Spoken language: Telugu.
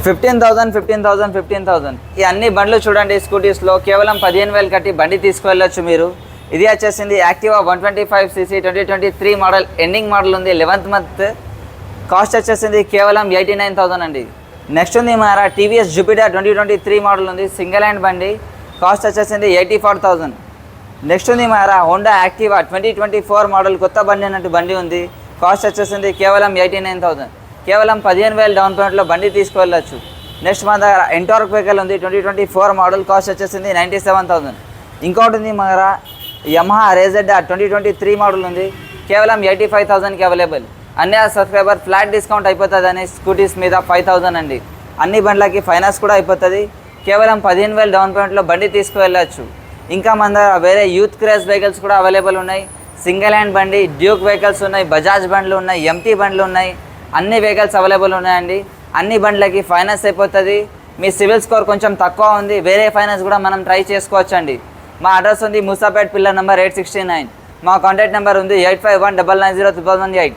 15,000 ఈ అన్ని బండ్లు చూడండి స్కూటీస్లో కేవలం 15,000 కట్టి బండి తీసుకువెళ్ళొచ్చు మీరు. ఇది వచ్చేసింది Activa 125cc 2023 model, ending model ఉంది, 11th మంత్. కాస్ట్ వచ్చేసింది కేవలం 89,000 అండి. నెక్స్ట్ ఉంది మన టీవీఎస్ జూపిటర్ 2023 మోడల్ ఉంది, సింగిల్ హ్యాండ్ బండి. కాస్ట్ వచ్చేసింది 84,000. నెక్స్ట్ ఉంది మన హోండా యాక్టివా 2024 మోడల్, కొత్త బండి అన్నట్టు బండి ఉంది. కాస్ట్ వచ్చేసింది కేవలం 89,000. కేవలం 15,000 డౌన్ పేమెంట్లో బండి తీసుకువెళ్ళచ్చు. నెక్స్ట్ మన దగ్గర ఎంటార్క్ వెహికల్ ఉంది, 2024 మోడల్. కాస్ట్ వచ్చేసింది 97,000. ఇంకోటి ఉంది మన దగ్గర యమహా రేజెడ్ 2023 మోడల్ ఉంది, కేవలం 85,000కి అవైలబుల్. అన్ని సబ్స్క్రైబర్ ఫ్లాట్ డిస్కౌంట్ అయిపోతుందని స్కూటీస్ మీద 5,000 అండి. అన్ని బండ్లకి ఫైనాన్స్ కూడా అయిపోతుంది. కేవలం 15,000 డౌన్ పేమెంట్లో బండి తీసుకువెళ్ళచ్చు. ఇంకా మన దగ్గర వేరే యూత్ క్రేజ్ వెహికల్స్ కూడా అవైలబుల్ ఉన్నాయి. సింగిల్ హ్యాండ్ బండి, డ్యూక్ వెహికల్స్ ఉన్నాయి, బజాజ్ బండ్లు ఉన్నాయి, ఎంటీ బండ్లు ఉన్నాయి. అన్ని వెహికల్స్ అవైలబుల్ ఉన్నాయండి. అన్ని బండ్లకి ఫైనాన్స్ అయిపోతుంది. మీ సివిల్ స్కోర్ కొంచెం తక్కువ ఉంది, వేరే ఫైనాన్స్ కూడా మనం ట్రై చేసుకోవచ్చు అండి. మా అడ్రస్ ఉంది మూసాపేట్, పిల్లర్ నెంబర్ 869. మా కాంటాక్ట్ నెంబర్ ఉంది 8519901118.